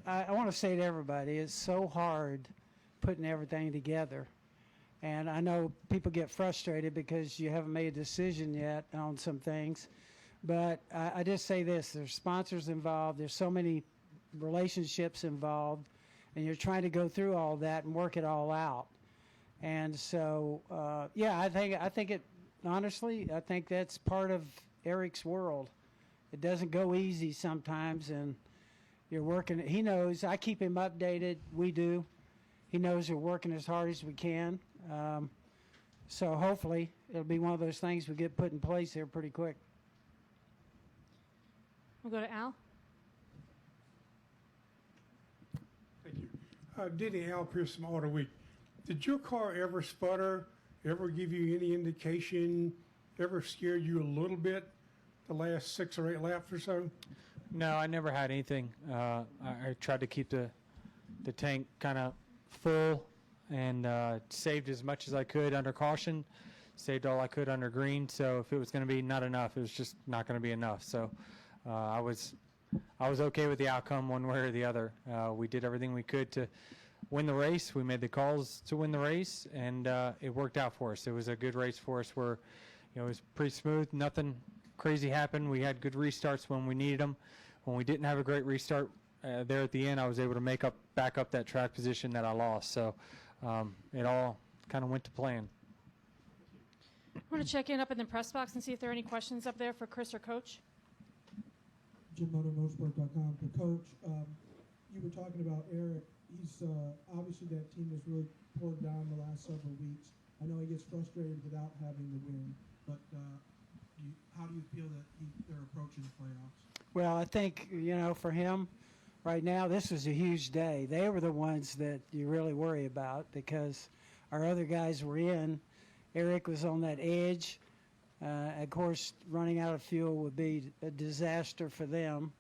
I want to say to everybody, it's so hard putting everything together. And I know people get frustrated because you haven't made a decision yet on some things. But I just say this, there's sponsors involved, there's so many relationships involved, and you're trying to go through all that and work it all out. And so, yeah, I think it, honestly, I think that's part of Eric's world. It doesn't go easy sometimes, and you're working. He knows. I keep him updated. We do. He knows we're working as hard as we can. So hopefully it'll be one of those things we get put in place here pretty quick. We'll go to Al. Thank you. Denny, Al Pearson, Auto Week. Did your car ever sputter, ever give you any indication, ever scare you a little bit the last 6 or 8 laps or so? No, I never had anything. I tried to keep the tank kind of full and saved as much as I could under caution, saved all I could under green. So if it was going to be not enough, it was just not going to be enough. So I was okay with the outcome one way or the other. We did everything we could to win the race. We made the calls to win the race, and it worked out for us. It was a good race for us where, it was pretty smooth. Nothing crazy happened. We had good restarts when we needed them. When we didn't have a great restart there at the end, I was able to back up that track position that I lost. So it all kind of went to plan. I want to check in up in the press box and see if there are any questions up there for Chris or Coach. JimMotorMotorsport.com for Coach. You were talking about Eric. He's obviously that team has really poured down the last several weeks. I know he gets frustrated without having the win, but how do you feel that they're approaching the playoffs? Well, I think, for him right now, this was a huge day. They were the ones that you really worry about because our other guys were in. Eric was on that edge. Of course, running out of fuel would be a disaster for them.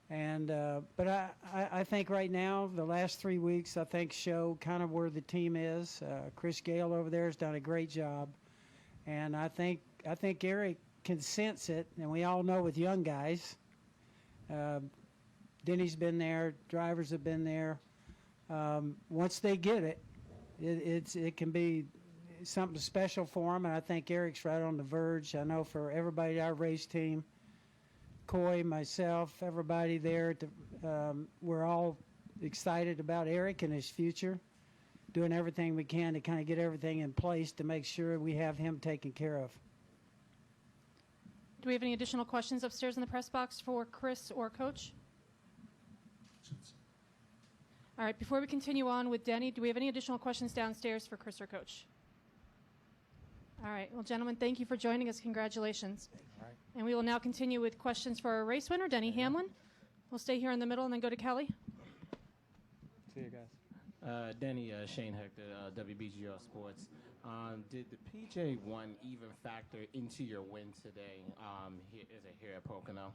And but I think right now, the last 3 weeks, I think show kind of where the team is. Chris Gale over there has done a great job. And I think Eric can sense it, and we all know with young guys, Denny's been there, drivers have been there. Once they get it, it can be something special for them, and I think Eric's right on the verge. I know for everybody, our race team, Coy, myself, everybody there, we're all excited about Eric and his future, doing everything we can to kind of get everything in place to make sure we have him taken care of. Do we have any additional questions upstairs in the press box for Chris or Coach? All right, before we continue on with Denny, do we have any additional questions downstairs for Chris or Coach? All right, well, gentlemen, thank you for joining us. Congratulations. All right. And we will now continue with questions for our race winner, Denny Hamlin. We'll stay here in the middle and then go to Kelly. See you guys. Denny, Shane Hector, WBGO Sports. Did the PJ1 even factor into your win today here at Pocono?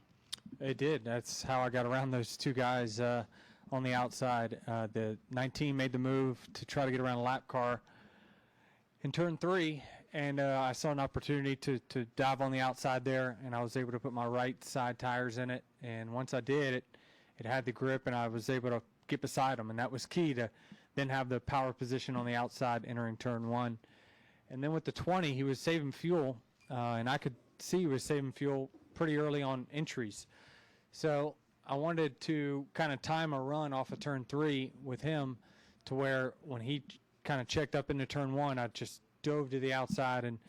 It did. That's how I got around those two guys on the outside. The 19 made the move to try to get around a lap car in turn 3, and I saw an opportunity to dive on the outside there, and I was able to put my right side tires in it. And once I did, it had the grip, and I was able to get beside him, and that was key to then have the power position on the outside entering turn 1. And then with the 20, he was saving fuel, and I could see he was saving fuel pretty early on entries. So I wanted to kind of time a run off of turn 3 with him to where when he kind of checked up into turn 1, I just dove to the outside and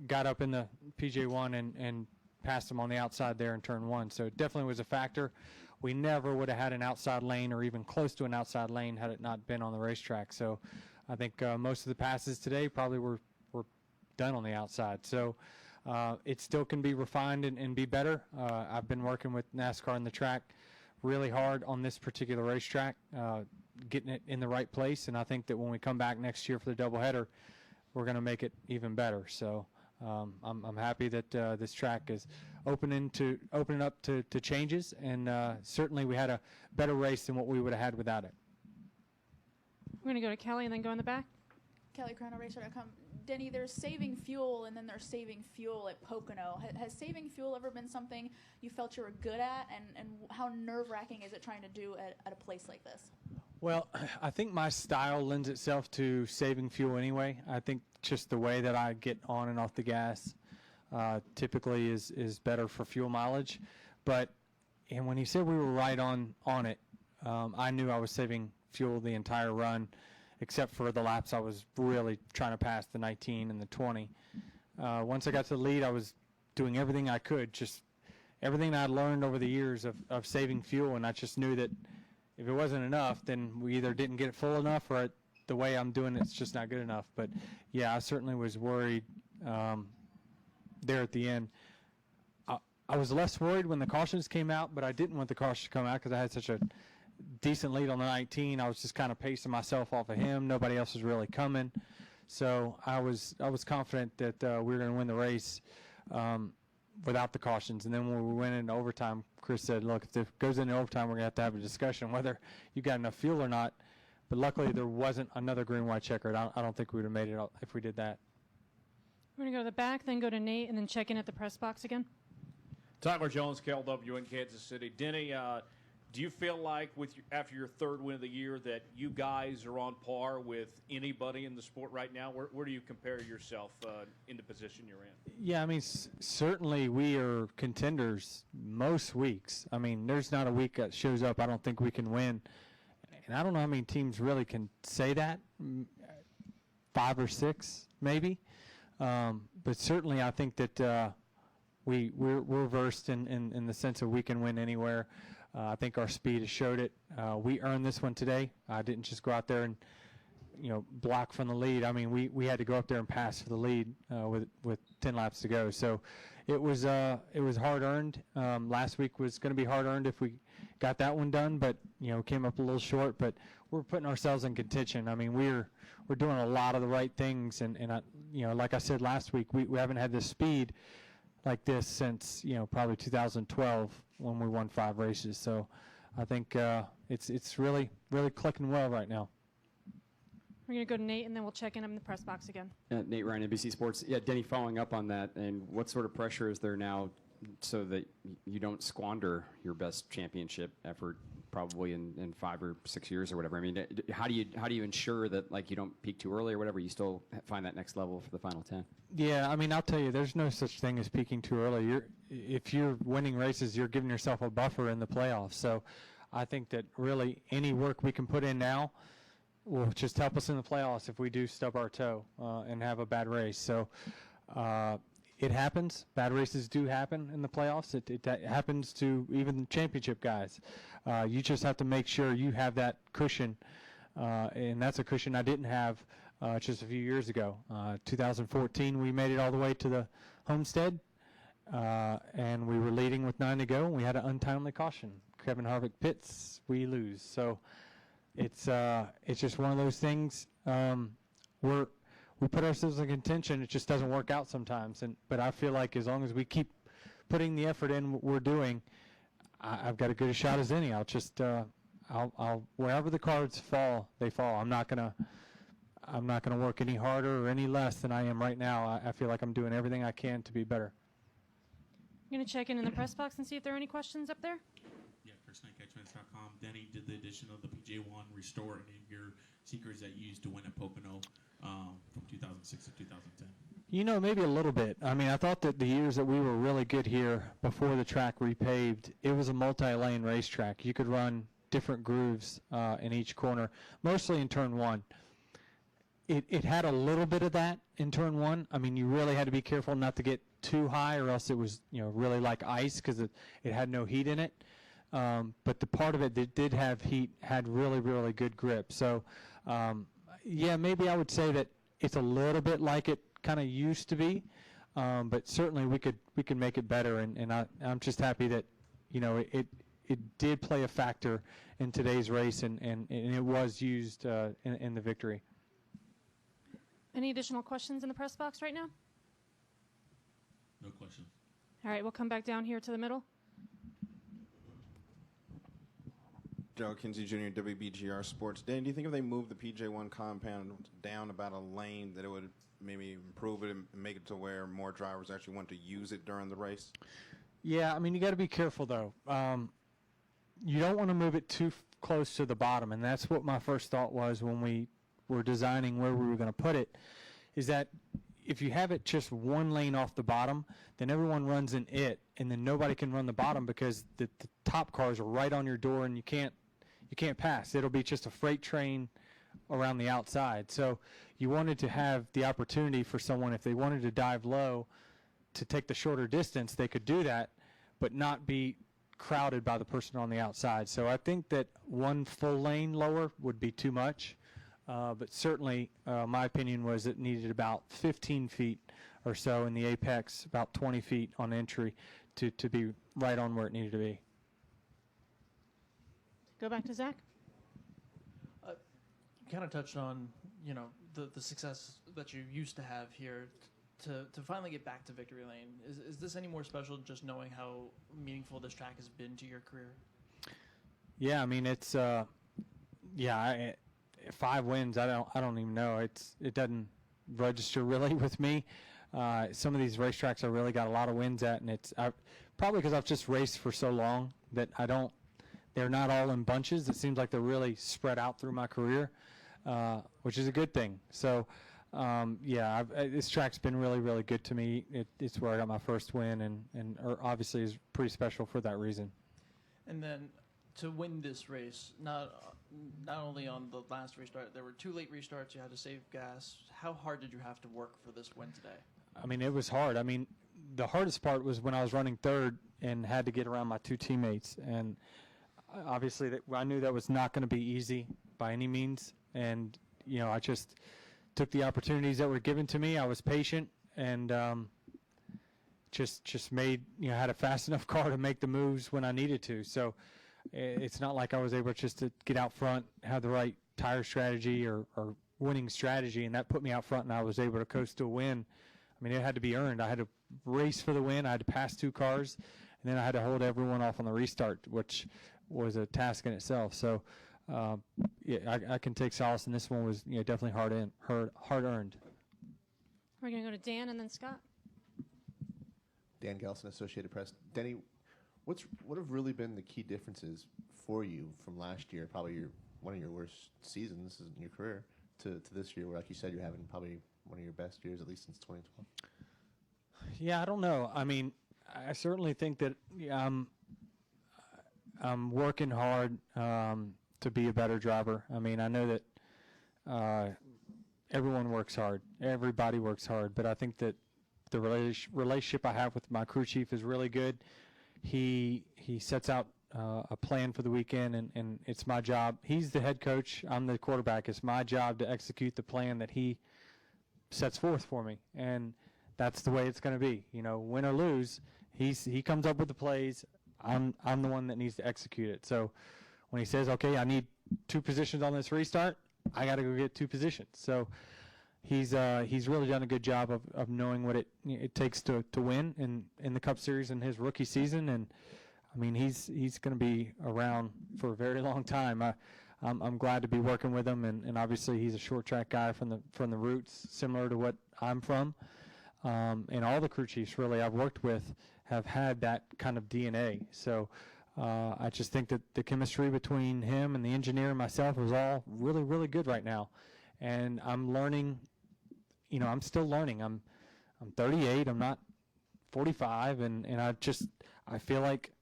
got up in the PJ1 and passed him on the outside there in turn 1. So it definitely was a factor. We never would have had an outside lane or even close to an outside lane had it not been on the racetrack. So I think most of the passes today probably were done on the outside. So it still can be refined and be better. I've been working with NASCAR on the track really hard on this particular racetrack, getting it in the right place. And I think that when we come back next year for the doubleheader, we're going to make it even better. So I'm happy that this track is opening up to changes, and certainly we had a better race than what we would have had without it. We're going to go to Kelly and then go in the back. KellyChronoRacer.com. Denny, there's saving fuel and then there's saving fuel at Pocono. Has saving fuel ever been something you felt you were good at, and how nerve-wracking is it trying to do at a place like this? Well, I think my style lends itself to saving fuel anyway. I think just the way that I get on and off the gas typically is better for fuel mileage. And when he said we were right on it, I knew I was saving fuel the entire run, except for the laps I was really trying to pass, the 19 and the 20. Once I got to the lead, I was doing everything I could, just everything I'd learned over the years of saving fuel, and I just knew that if it wasn't enough, then we either didn't get it full enough or the way I'm doing it's just not good enough. But, yeah, I certainly was worried there at the end. I was less worried when the cautions came out, but I didn't want the cautions to come out because I had such a decent lead on the 19. I was just kind of pacing myself off of him. Nobody else was really coming. So I was confident that we were going to win the race without the cautions. And then when we went into overtime, Chris said, look, if it goes into overtime, we're going to have a discussion whether you got enough fuel or not. But luckily there wasn't another green, white checkered. I don't think we would have made it if we did that. We're going to go to the back, then go to Nate, and then check in at the press box again. Tyler Jones, KLW in Kansas City. Denny, do you feel like after your third win of the year that you guys are on par with anybody in the sport right now? Where do you compare yourself in the position you're in? Yeah, I mean, certainly we are contenders most weeks. I mean, there's not a week that shows up I don't think we can win. And I don't know how many teams really can say that, 5 or 6 maybe. But certainly I think that we're versed in the sense of we can win anywhere. I think our speed has showed it. We earned this one today. I didn't just go out there and block from the lead. I mean, we had to go up there and pass for the lead with 10 laps to go. So it was hard earned. Last week was going to be hard earned if we got that one done, but came up a little short. But we're putting ourselves in contention. I mean, we're doing a lot of the right things, and like I said last week, we haven't had this speed like this since probably 2012 when we won 5 races. So I think it's really clicking well right now. We're going to go to Nate, and then we'll check in the press box again. Nate Ryan, NBC Sports. Yeah, Denny, following up on that, and what sort of pressure is there now so that you don't squander your best championship effort probably in 5 or 6 years or whatever? I mean, how do you ensure that you don't peak too early or whatever? You still find that next level for the final 10? Yeah, I mean, I'll tell you, there's no such thing as peaking too early. If you're winning races, you're giving yourself a buffer in the playoffs. So I think that really any work we can put in now will just help us in the playoffs if we do stub our toe and have a bad race. So it happens. Bad races do happen in the playoffs. It happens to even championship guys. You just have to make sure you have that cushion, and that's a cushion I didn't have just a few years ago. 2014, we made it all the way to the Homestead, and we were leading with 9 to go, and we had an untimely caution. Kevin Harvick pits, we lose. So it's just one of those things. We put ourselves in contention. It just doesn't work out sometimes. But I feel like as long as we keep putting the effort in, what we're doing, I've got as good a shot as any. I'll just I'll wherever the cards fall, they fall. I'm not gonna work any harder or any less than I am right now. I feel like I'm doing everything I can to be better. I'm going to check in the press box and see if there are any questions up there. Yeah, ChrisKnightCatchments.com. Denny, did the addition of the PJ1 restore any of your secrets that you used to win at Pocono from 2006 to 2010? Maybe a little bit. I mean, I thought that the years that we were really good here before the track repaved, it was a multi-lane racetrack. You could run different grooves in each corner, mostly in turn 1. It had a little bit of that in turn 1. I mean, you really had to be careful not to get too high or else it was, really like ice because it had no heat in it. But the part of it that did have heat had really, really good grip. So, yeah, maybe I would say that it's a little bit like it kind of used to be, but certainly we could make it better. And I'm just happy that, it did play a factor in today's race and it was used in the victory. Any additional questions in the press box right now? No question. All right, we'll come back down here to the middle. Joe Kinsey Jr., WBGR Sports. Dan, do you think if they moved the PJ1 compound down about a lane that it would maybe improve it and make it to where more drivers actually want to use it during the race? Yeah, I mean, you got to be careful, though. You don't want to move it too close to the bottom, and that's what my first thought was when we were designing where we were going to put it, is that if you have it just one lane off the bottom, then everyone runs in it, and then nobody can run the bottom because the top cars are right on your door, and you can't pass. It'll be just a freight train around the outside. So you wanted to have the opportunity for someone, if they wanted to dive low, to take the shorter distance, they could do that, but not be crowded by the person on the outside. So I think that one full lane lower would be too much. But certainly, my opinion was it needed about 15 feet or so in the apex, about 20 feet on entry to be right on where it needed to be. Go back to Zach. You kind of touched on, the success that you used to have here. To finally get back to victory lane, is this any more special just knowing how meaningful this track has been to your career? Yeah, I mean, it's 5 wins. I don't even know. It doesn't register really with me. Some of these racetracks I really got a lot of wins at, and it's probably because I've just raced for so long that they're not all in bunches. It seems like they're really spread out through my career, which is a good thing. So, this track's been really, really good to me. It's where I got my first win, and obviously is pretty special for that reason. And then to win this race, not only on the last restart, there were 2 late restarts. You had to save gas. How hard did you have to work for this win today? I mean, it was hard. I mean, the hardest part was when I was running third and had to get around my 2 teammates. And obviously, I knew that was not going to be easy by any means. And, I just took the opportunities that were given to me. I was patient and just made, had a fast enough car to make the moves when I needed to. So it's not like I was able just to get out front, have the right tire strategy or winning strategy, and that put me out front and I was able to coast to a win. I mean, it had to be earned. I had to race for the win. I had to pass 2 cars, and then I had to hold everyone off on the restart, which was a task in itself. So, I can take solace, and this one was definitely hard earned. We're going to go to Dan and then Scott. Dan Gelson, Associated Press. Denny, what have really been the key differences for you from last year, probably one of your worst seasons in your career, to this year, where, like you said, you're having probably one of your best years, at least since 2012? Yeah, I don't know. I mean, I certainly think that I'm working hard to be a better driver. I mean, I know that everyone works hard. Everybody works hard. But I think that the relationship I have with my crew chief is really good. He sets out a plan for the weekend, and it's my job. He's the head coach. I'm the quarterback. It's my job to execute the plan that he sets forth for me. And that's the way it's going to be. Win or lose, he comes up with the plays. I'm the one that needs to execute it. So when he says, okay, I need 2 positions on this restart, I got to go get 2 positions. So he's really done a good job of knowing what it takes to win in the Cup Series in his rookie season. And I mean, he's going to be around for a very long time. I'm glad to be working with him, and obviously he's a short track guy from the roots, similar to what I'm from. And all the crew chiefs really I've worked with have had that kind of DNA. So I just think that the chemistry between him and the engineer and myself is all really, really good right now. And I'm learning. I'm still learning. I'm 38. I'm not 45, and I feel like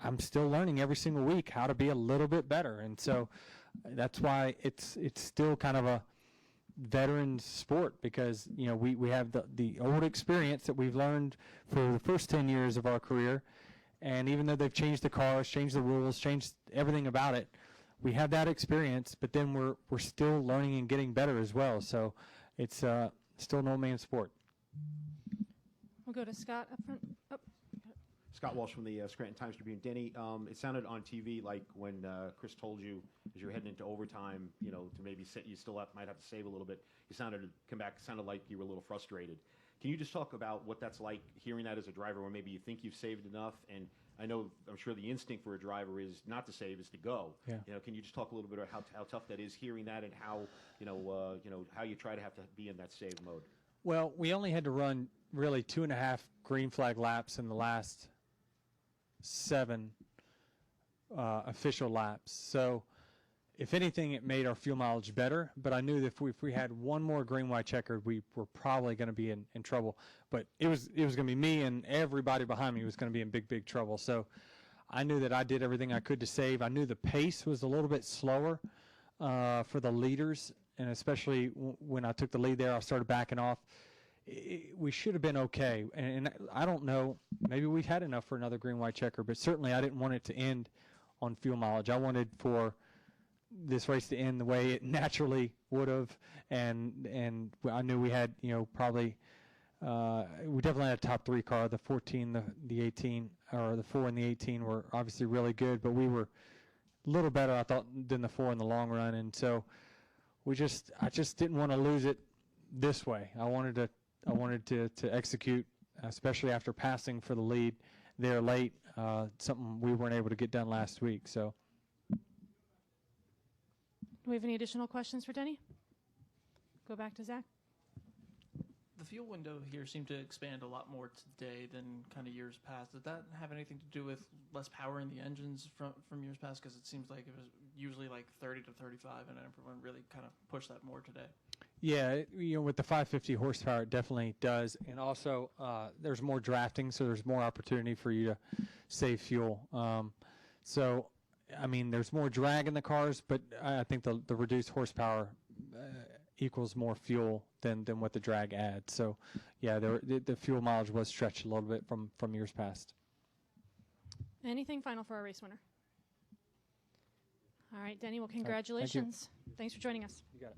I'm still learning every single week how to be a little bit better. And so that's why it's still kind of a veteran sport, because we have the old experience that we've learned for the first 10 years of our career, and even though they've changed the cars, changed the rules, changed everything about it, we have that experience, but then we're still learning and getting better as well. So it's still an old man sport. We'll go to Scott up front. Oh. Scott Walsh from the Scranton Times Tribune. Denny, it sounded on TV like when Chris told you as you were heading into overtime, to maybe you still might have to save a little bit. You sounded like you were a little frustrated. Can you just talk about what that's like, hearing that as a driver, where maybe you think you've saved enough, and I know, I'm sure the instinct for a driver is not to save, is to go. Yeah. Can you just talk a little bit about how tough that is, hearing that, and how, how you try to have to be in that save mode? Well, we only had to run really 2.5 green flag laps in the last 7 official laps. So if anything, it made our fuel mileage better, but I knew that if we had one more green, white checkered, we were probably going to be in trouble. But it was going to be me, and everybody behind me was going to be in big trouble. So I knew that I did everything I could to save. I knew the pace was a little bit slower for the leaders, and especially when I took the lead there, I started backing off. We should have been okay, and I don't know, maybe we had enough for another green, white checker, but certainly I didn't want it to end on fuel mileage. I wanted for this race to end the way it naturally would have, and I knew we had, probably we definitely had a top 3 car. The 14, the 18, or the 4 and the 18 were obviously really good, but we were a little better, I thought, than the 4 in the long run, and so I just didn't want to lose it this way. I wanted to execute, especially after passing for the lead there late, something we weren't able to get done last week. So. Do we have any additional questions for Denny? Go back to Zach. The fuel window here seemed to expand a lot more today than kind of years past. Did that have anything to do with less power in the engines from years past? Because it seems like it was usually like 30 to 35, and everyone really kind of pushed that more today. Yeah, with the 550 horsepower, it definitely does. And also, there's more drafting, so there's more opportunity for you to save fuel. So, I mean, there's more drag in the cars, but I think the reduced horsepower equals more fuel than what the drag adds. So, yeah, the fuel mileage was stretched a little bit from years past. Anything final for our race winner? All right, Denny, well, congratulations. Thank you. Thanks for joining us. You got it.